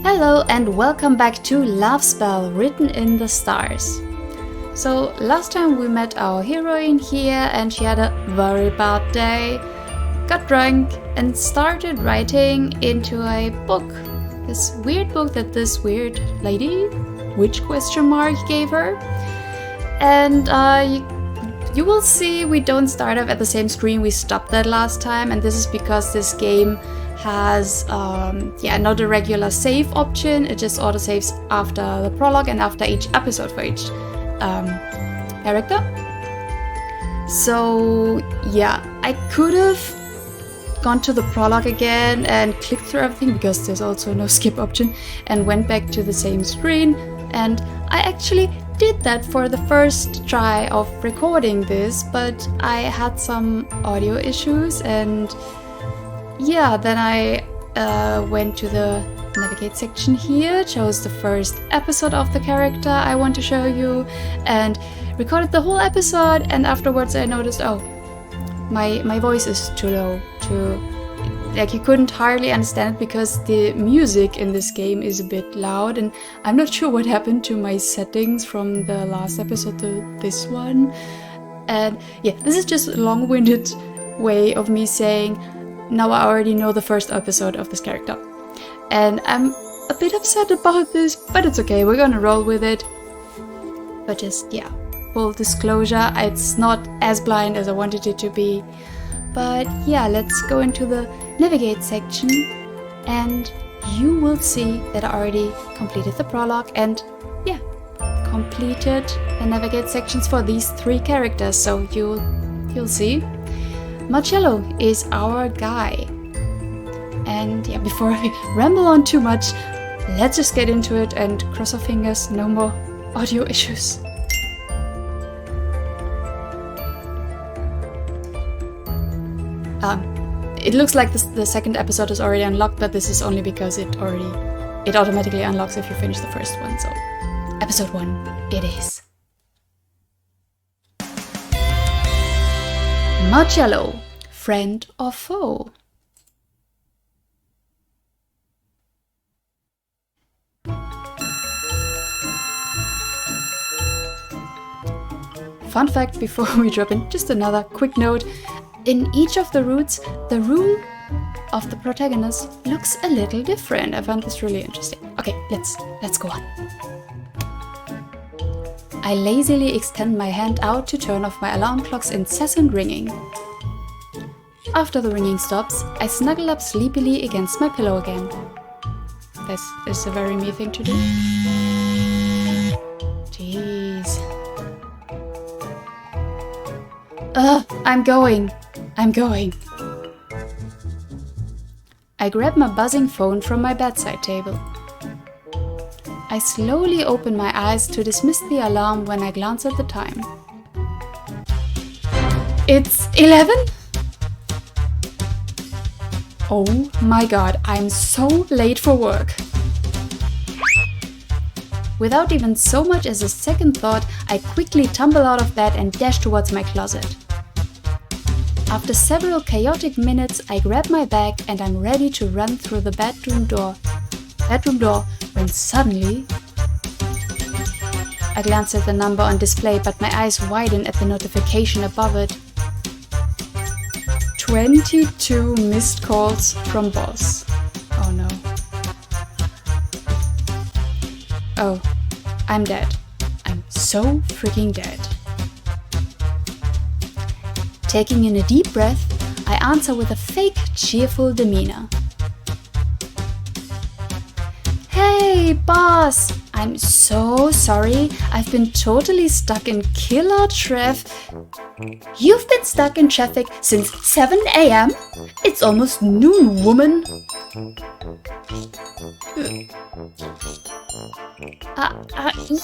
Hello and welcome back to Love Spell Written in the Stars. So last time we met our heroine here and she had a very bad day, got drunk and started writing into a book. This weird book that this weird lady, witch question mark, gave her. And you will see we don't start off at the same screen we stopped at last time, and this is because this game has not a regular save option. It just auto saves after the prologue and after each episode for each character. So yeah, I could have gone to the prologue again and clicked through everything because there's also no skip option, and went back to the same screen, and I actually did that for the first try of recording this, but I had some audio issues, and yeah, then I went to the navigate section here, chose the first episode of the character I want to show you, and recorded the whole episode, and afterwards I noticed, oh, my voice is too low, you couldn't hardly understand it because the music in this game is a bit loud, and I'm not sure what happened to my settings from the last episode to this one. And yeah, this is just a long-winded way of me saying, now I already know the first episode of this character. And I'm a bit upset about this, but it's okay, we're gonna roll with it. But just, yeah, full disclosure, it's not as blind as I wanted it to be. But yeah, let's go into the navigate section, and you will see that I already completed the prologue and yeah, completed the navigate sections for these three characters, so you'll see. Marcello is our guy. And yeah, before I ramble on too much, let's just get into it and cross our fingers, no more audio issues. It looks like the second episode is already unlocked, but this is only because it automatically unlocks if you finish the first one, so episode 1 it is. Marcello, friend or foe? Fun fact before we drop in, just another quick note. In each of the routes, the room of the protagonist looks a little different. I found this really interesting. Okay, let's go on. I lazily extend my hand out to turn off my alarm clock's incessant ringing. After the ringing stops, I snuggle up sleepily against my pillow again. This is a very me thing to do. Jeez. I'm going. I grab my buzzing phone from my bedside table. I slowly open my eyes to dismiss the alarm when I glance at the time. It's 11? Oh my god, I'm so late for work. Without even so much as a second thought, I quickly tumble out of bed and dash towards my closet. After several chaotic minutes, I grab my bag and I'm ready to run through the bedroom door when suddenly I glance at the number on display, but my eyes widen at the notification above it. 22 missed calls from boss. Oh no. Oh, I'm dead. I'm so freaking dead. Taking in a deep breath, I answer with a fake, cheerful demeanor. Hey, boss! I'm so sorry. I've been totally stuck in killer traffic. You've been stuck in traffic since 7 a.m.? It's almost noon, woman.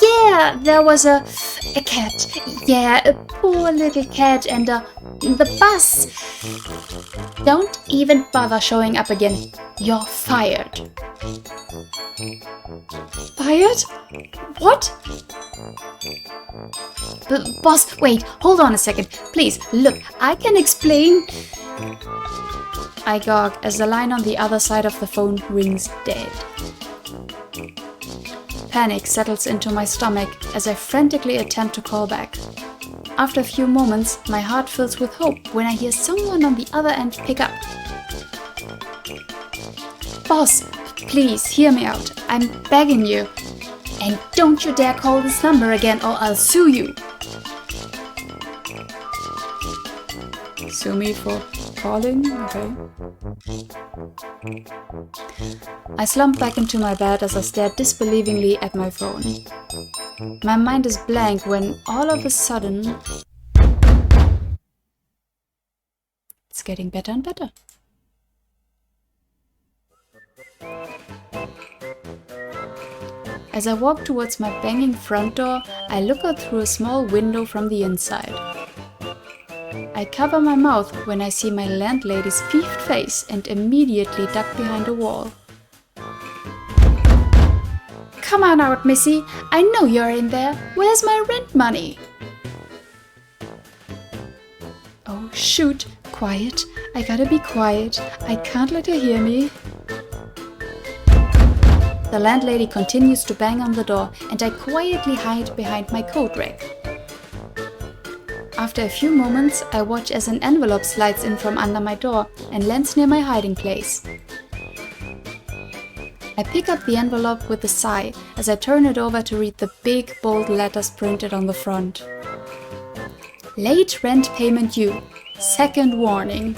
Yeah, there was a cat. Yeah, a poor little cat, and the bus. Don't even bother showing up again. You're fired. Fired? What? Boss, wait, hold on a second. Please, look, I can explain. I gawk as the line on the other side of the phone rings dead. Panic settles into my stomach as I frantically attempt to call back. After a few moments, my heart fills with hope when I hear someone on the other end pick up. Boss, please hear me out. I'm begging you. And don't you dare call this number again or I'll sue you. Sue me for calling? Okay. I slump back into my bed as I stare disbelievingly at my phone. My mind is blank when all of a sudden... It's getting better and better. As I walk towards my banging front door, I look out through a small window from the inside. I cover my mouth when I see my landlady's peeved face and immediately duck behind a wall. Come on out, Missy. I know you're in there. Where's my rent money? Oh, shoot. Quiet. I gotta be quiet. I can't let her hear me. The landlady continues to bang on the door and I quietly hide behind my coat rack. After a few moments, I watch as an envelope slides in from under my door and lands near my hiding place. I pick up the envelope with a sigh as I turn it over to read the big, bold letters printed on the front. Late rent payment due. Second warning.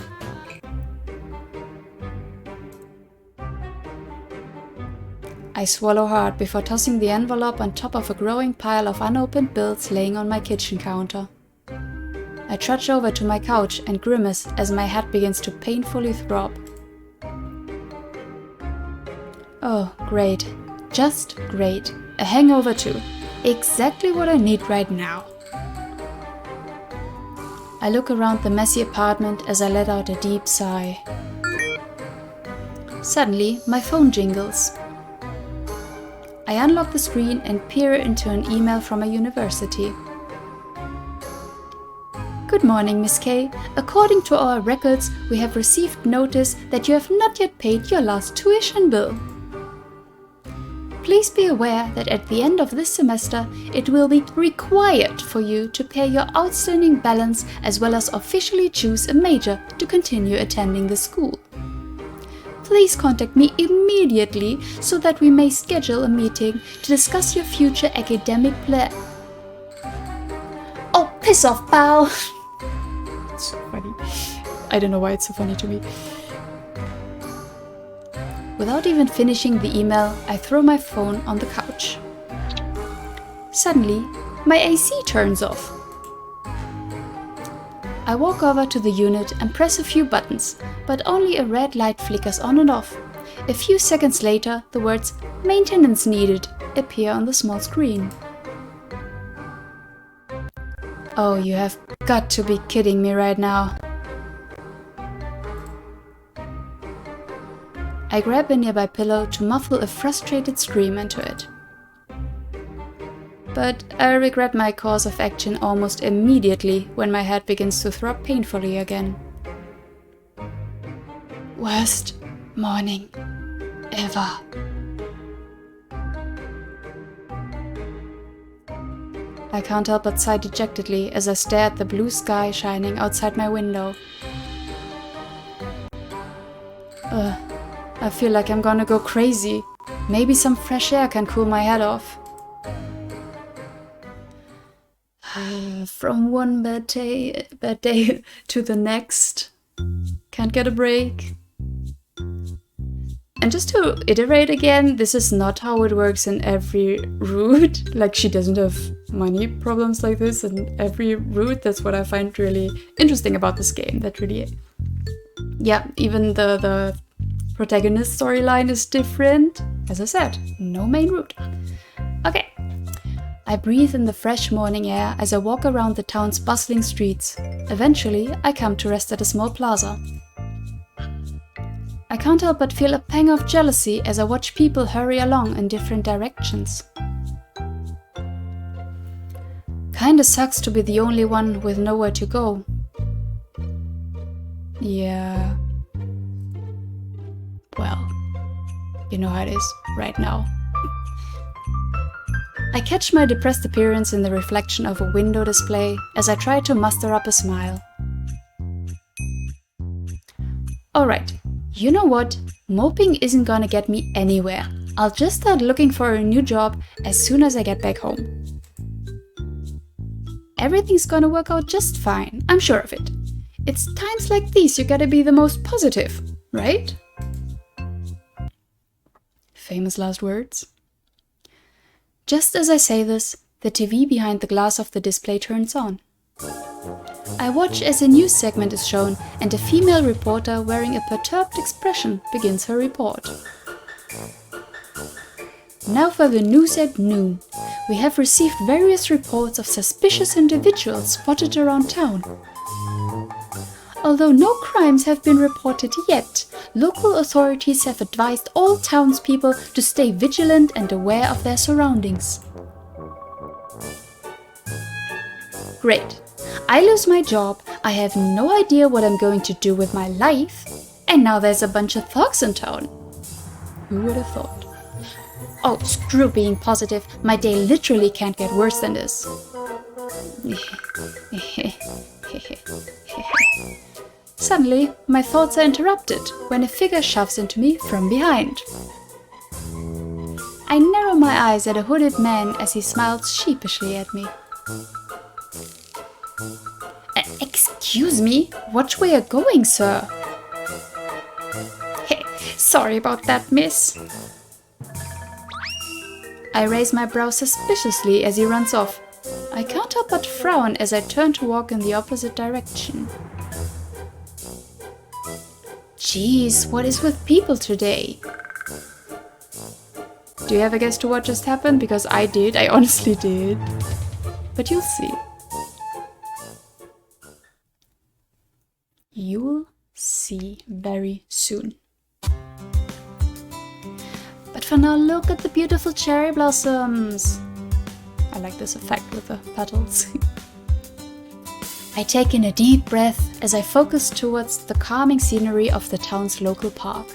I swallow hard before tossing the envelope on top of a growing pile of unopened bills laying on my kitchen counter. I trudge over to my couch and grimace as my head begins to painfully throb. Oh, great. Just great. A hangover too. Exactly what I need right now. I look around the messy apartment as I let out a deep sigh. Suddenly, my phone jingles. I unlock the screen and peer into an email from a university. Good morning, Miss K. According to our records, we have received notice that you have not yet paid your last tuition bill. Please be aware that at the end of this semester, it will be required for you to pay your outstanding balance as well as officially choose a major to continue attending the school. Please contact me immediately so that we may schedule a meeting to discuss your future academic plan. Oh, piss off, pal! It's so funny. I don't know why it's so funny to me. Without even finishing the email, I throw my phone on the couch. Suddenly, my AC turns off. I walk over to the unit and press a few buttons, but only a red light flickers on and off. A few seconds later, the words "Maintenance needed" appear on the small screen. Oh, you have got to be kidding me right now. I grab a nearby pillow to muffle a frustrated scream into it. But I regret my course of action almost immediately when my head begins to throb painfully again. Worst morning ever. I can't help but sigh dejectedly as I stare at the blue sky shining outside my window. I feel like I'm gonna go crazy. Maybe some fresh air can cool my head off. From one bad day to the next. Can't get a break. And just to iterate again, this is not how it works in every route. Like, she doesn't have money problems like this in every route. That's what I find really interesting about this game. That really, yeah, even the protagonist storyline is different. As I said, no main route. Okay. I breathe in the fresh morning air as I walk around the town's bustling streets. Eventually, I come to rest at a small plaza. I can't help but feel a pang of jealousy as I watch people hurry along in different directions. Kinda sucks to be the only one with nowhere to go. Yeah. Well, You know how it is right now. I catch my depressed appearance in the reflection of a window display as I try to muster up a smile. Alright, you know what? Moping isn't gonna get me anywhere. I'll just start looking for a new job as soon as I get back home. Everything's gonna work out just fine, I'm sure of it. It's times like these you gotta be the most positive, right? Famous last words. Just as I say this, the TV behind the glass of the display turns on. I watch as a news segment is shown and a female reporter wearing a perturbed expression begins her report. Now for the news at noon. We have received various reports of suspicious individuals spotted around town. Although no crimes have been reported yet, local authorities have advised all townspeople to stay vigilant and aware of their surroundings. Great. I lose my job, I have no idea what I'm going to do with my life, and now there's a bunch of thugs in town. Who would have thought? Oh, screw being positive, my day literally can't get worse than this. Suddenly, my thoughts are interrupted when a figure shoves into me from behind. I narrow my eyes at a hooded man as he smiles sheepishly at me. Excuse me, watch where you're going, sir. Hey, sorry about that, miss. I raise my brow suspiciously as he runs off. I can't help but frown as I turn to walk in the opposite direction. Jeez, what is with people today? Do you have a guess to what just happened? Because I did, I honestly did. But you'll see. You'll see very soon. But for now, look at the beautiful cherry blossoms. I like this effect with the petals. I take in a deep breath as I focus towards the calming scenery of the town's local park.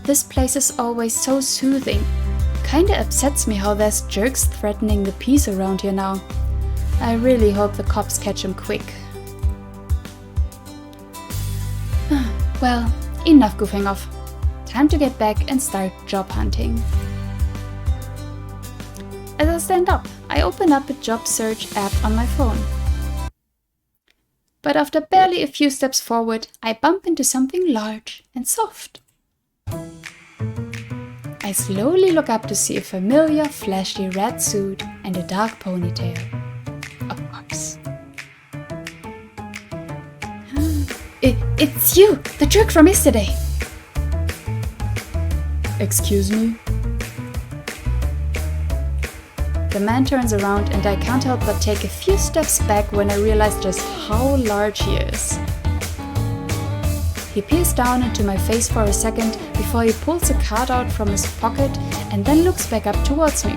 This place is always so soothing. Kinda upsets me how there's jerks threatening the peace around here now. I really hope the cops catch him quick. Well, enough goofing off. Time to get back and start job hunting. As I stand up, I open up a job search app on my phone. But after barely a few steps forward, I bump into something large and soft. I slowly look up to see a familiar, flashy red suit and a dark ponytail. Of course. It's you, the jerk from yesterday. Excuse me? The man turns around and I can't help but take a few steps back when I realize just how large he is. He peers down into my face for a second before he pulls a card out from his pocket and then looks back up towards me.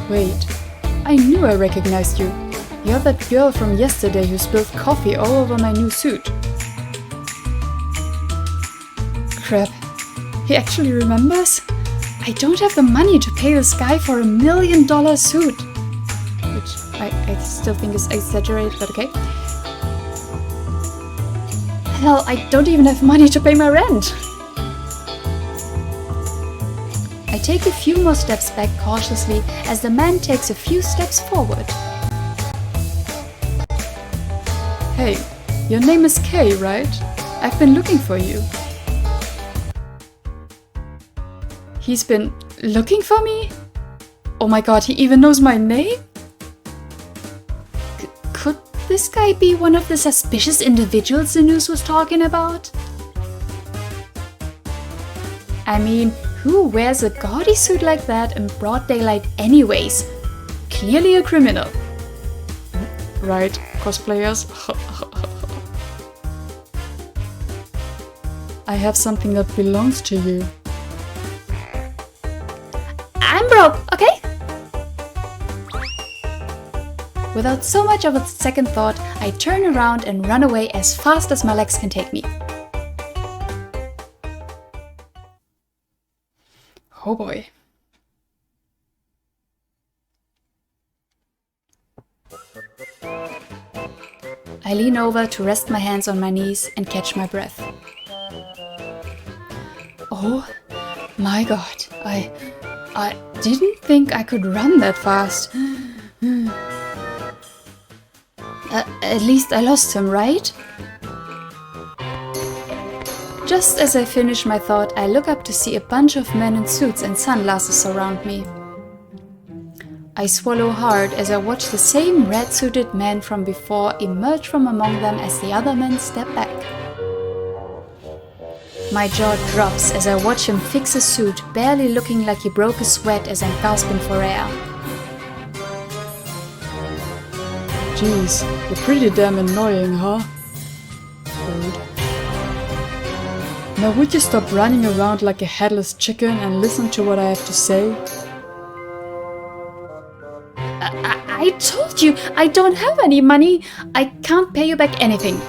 Wait, I knew I recognized you. You're that girl from yesterday who spilled coffee all over my new suit. Crap, he actually remembers? I don't have the money to pay this guy for $1 million suit. Which I still think is exaggerated, but okay. Hell, I don't even have money to pay my rent. I take a few more steps back cautiously as the man takes a few steps forward. Hey, your name is Kay, right? I've been looking for you. He's been looking for me? Oh my god, he even knows my name? Could this guy be one of the suspicious individuals the news was talking about? I mean, who wears a gaudy suit like that in broad daylight anyways? Clearly a criminal. Right, cosplayers? I have something that belongs to you. I'm broke, okay? Without so much of a second thought, I turn around and run away as fast as my legs can take me. Oh boy. I lean over to rest my hands on my knees and catch my breath. Oh my god, I didn't think I could run that fast. At least I lost him, right? Just as I finish my thought, I look up to see a bunch of men in suits and sunglasses surround me. I swallow hard as I watch the same red-suited man from before emerge from among them as the other men step back. My jaw drops as I watch him fix his suit, barely looking like he broke a sweat as I'm gasping for air. Jeez, you're pretty damn annoying, huh? Rude. Now would you stop running around like a headless chicken and listen to what I have to say? I told you, I don't have any money. I can't pay you back anything.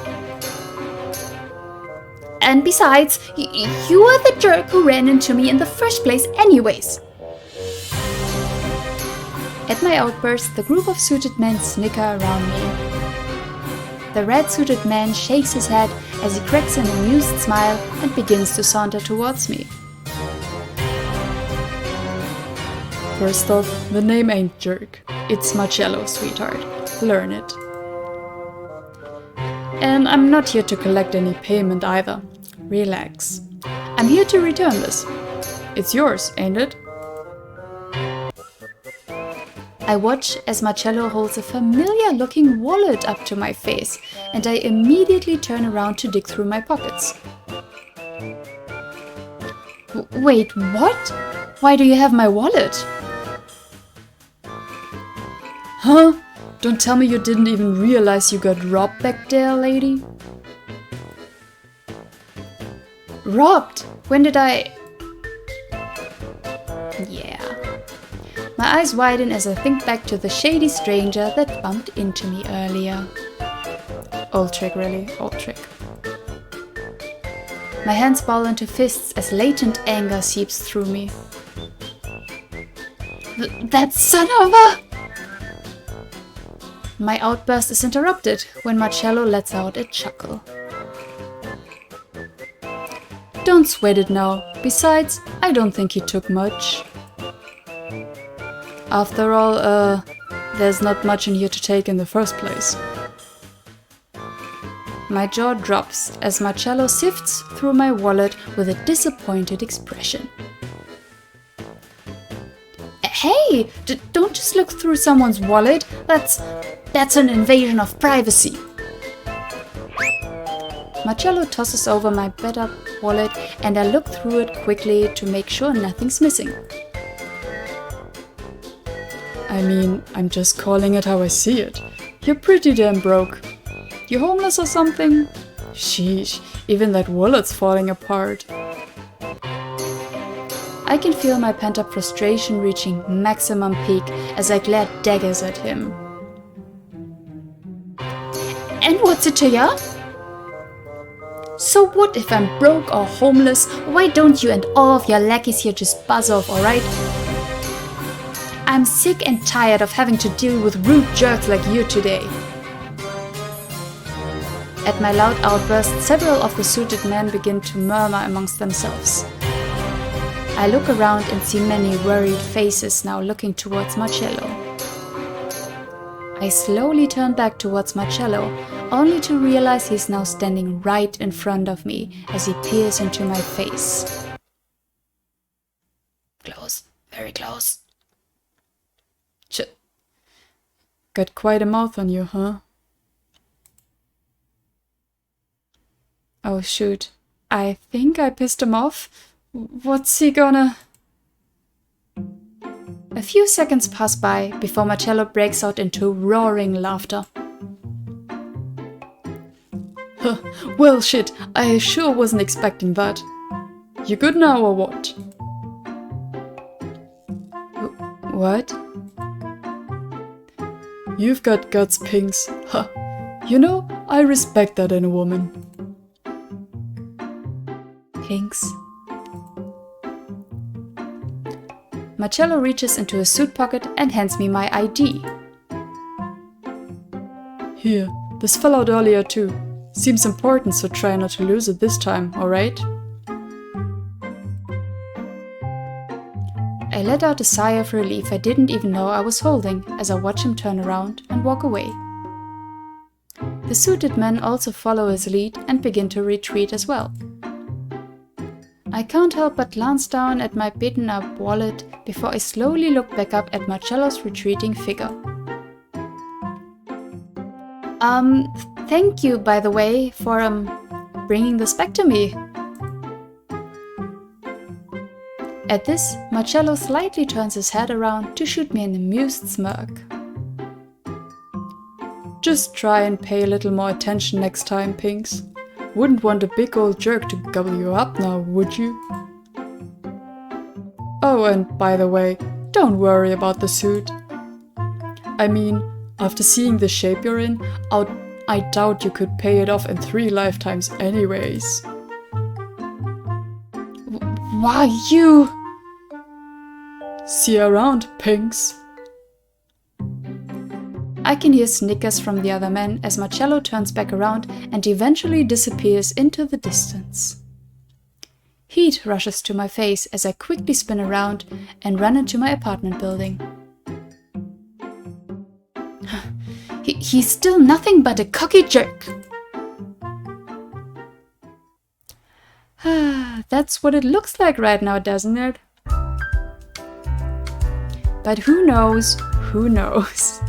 And besides, you are the jerk who ran into me in the first place anyways. At my outburst, the group of suited men snicker around me. The red-suited man shakes his head as he cracks an amused smile and begins to saunter towards me. First off, the name ain't Jerk. It's Marcello, sweetheart. Learn it. And I'm not here to collect any payment either. Relax. I'm here to return this. It's yours, ain't it? I watch as Marcello holds a familiar-looking wallet up to my face, and I immediately turn around to dig through my pockets. Wait, what? Why do you have my wallet? Huh? Don't tell me you didn't even realize you got robbed back there, lady? Robbed? When did I... Yeah. My eyes widen as I think back to the shady stranger that bumped into me earlier. Old trick, really. Old trick. My hands ball into fists as latent anger seeps through me. That son of a... My outburst is interrupted when Marcello lets out a chuckle. Don't sweat it now. Besides, I don't think he took much. After all, there's not much in here to take in the first place. My jaw drops as Marcello sifts through my wallet with a disappointed expression. Hey, don't just look through someone's wallet. That's an invasion of privacy. Marcello tosses over my beat-up wallet and I look through it quickly to make sure nothing's missing. I mean, I'm just calling it how I see it. You're pretty damn broke. You homeless or something? Sheesh, even that wallet's falling apart. I can feel my pent-up frustration reaching maximum peak as I glare daggers at him. And what's it to ya? So what if I'm broke or homeless? Why don't you and all of your lackeys here just buzz off, alright? I'm sick and tired of having to deal with rude jerks like you today. At my loud outburst, several of the suited men begin to murmur amongst themselves. I look around and see many worried faces now looking towards Marcello. I slowly turn back towards Marcello, only to realize he's now standing right in front of me as he peers into my face. Close, very close. Got quite a mouth on you, huh? Oh shoot, I think I pissed him off. What's he gonna... A few seconds pass by before Marcello breaks out into roaring laughter. Well shit, I sure wasn't expecting that. You good now or what? What? You've got guts, Pinks. Ha! You know, I respect that in a woman. Pinks. Marcello reaches into his suit pocket and hands me my ID. Here, this fell out earlier too. Seems important, so try not to lose it this time, alright? I let out a sigh of relief I didn't even know I was holding as I watch him turn around and walk away. The suited men also follow his lead and begin to retreat as well. I can't help but glance down at my beaten up wallet before I slowly look back up at Marcello's retreating figure. Thank you, by the way, for, bringing this back to me. At this, Marcello slightly turns his head around to shoot me an amused smirk. Just try and pay a little more attention next time, Pinks. Wouldn't want a big old jerk to gobble you up now, would you? Oh, and by the way, don't worry about the suit. I mean, after seeing the shape you're in, I doubt you could pay it off in 3 lifetimes anyways. Why, you... See you around, Pinks. I can hear snickers from the other men as Marcello turns back around and eventually disappears into the distance. Heat rushes to my face as I quickly spin around and run into my apartment building. He's still nothing but a cocky jerk. That's what it looks like right now, doesn't it? But who knows? Who knows?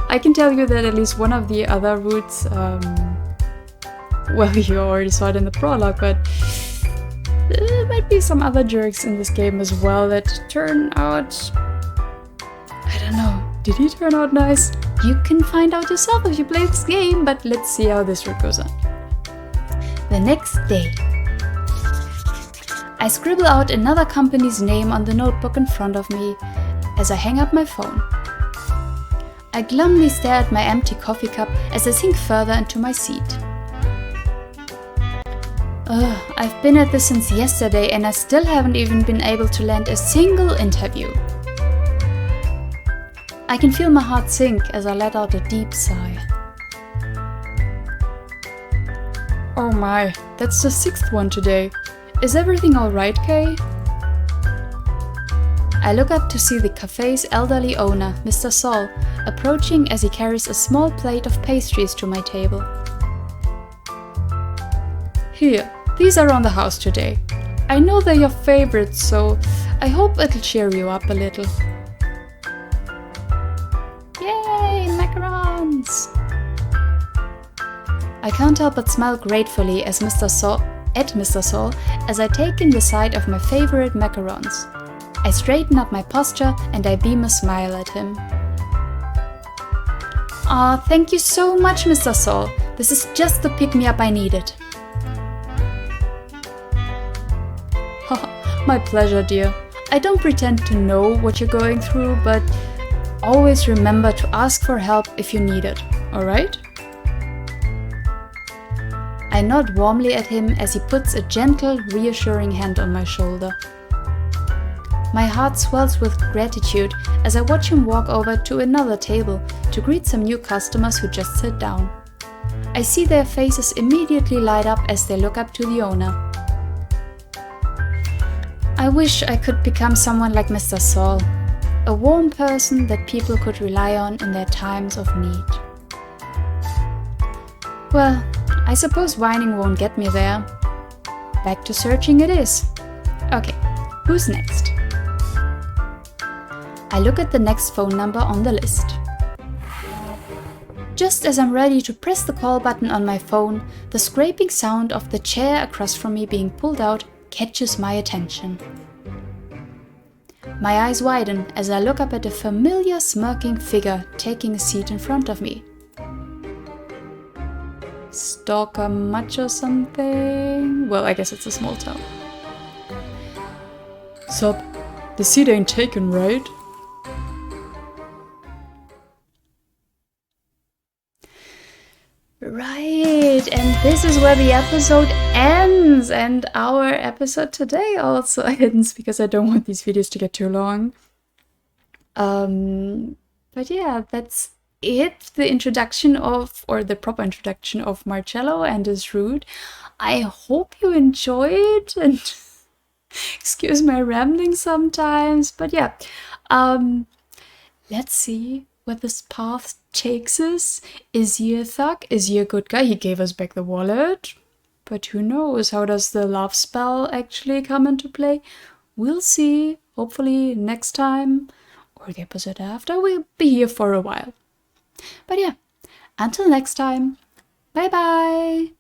I can tell you that at least one of the other routes, well, you already saw it in the prologue, but there might be some other jerks in this game as well that turn out... I don't know. Did he turn out nice? You can find out yourself if you play this game, but let's see how this route goes on. The next day. I scribble out another company's name on the notebook in front of me as I hang up my phone. I glumly stare at my empty coffee cup as I sink further into my seat. I've been at this since yesterday and I still haven't even been able to land a single interview. I can feel my heart sink as I let out a deep sigh. Oh my, that's the 6th one today. Is everything alright, Kay? I look up to see the cafe's elderly owner, Mr. Saul, approaching as he carries a small plate of pastries to my table. Here, these are on the house today. I know they're your favorites, so I hope it'll cheer you up a little. Yay, macarons! I can't help but smile gratefully at Mr. Saul as I take in the sight of my favorite macarons. I straighten up my posture and I beam a smile at him. Aw, thank you so much, Mr. Saul. This is just the pick-me-up I needed. My pleasure, dear. I don't pretend to know what you're going through, but always remember to ask for help if you need it, alright? I nod warmly at him as he puts a gentle, reassuring hand on my shoulder. My heart swells with gratitude as I watch him walk over to another table to greet some new customers who just sat down. I see their faces immediately light up as they look up to the owner. I wish I could become someone like Mr. Saul, a warm person that people could rely on in their times of need. Well, I suppose whining won't get me there. Back to searching it is. Okay, who's next? I look at the next phone number on the list. Just as I'm ready to press the call button on my phone, the scraping sound of the chair across from me being pulled out catches my attention. My eyes widen as I look up at a familiar smirking figure taking a seat in front of me. Stalker much or something? Well, I guess it's a small town. Sup, the seat ain't taken, right? this is where the episode ends, and our episode today also ends, because I don't want these videos to get too long. But yeah, that's it. The introduction of, or the proper introduction of Marcello and his route. I hope you enjoyed, and excuse my rambling sometimes, but yeah, let's see where this path takes us. Is he a thug? Is he a good guy? He gave us back the wallet, but who knows? How does the love spell actually come into play? We'll see. Hopefully next time, or the episode after, we'll be here for a while. But yeah, until next time, bye bye!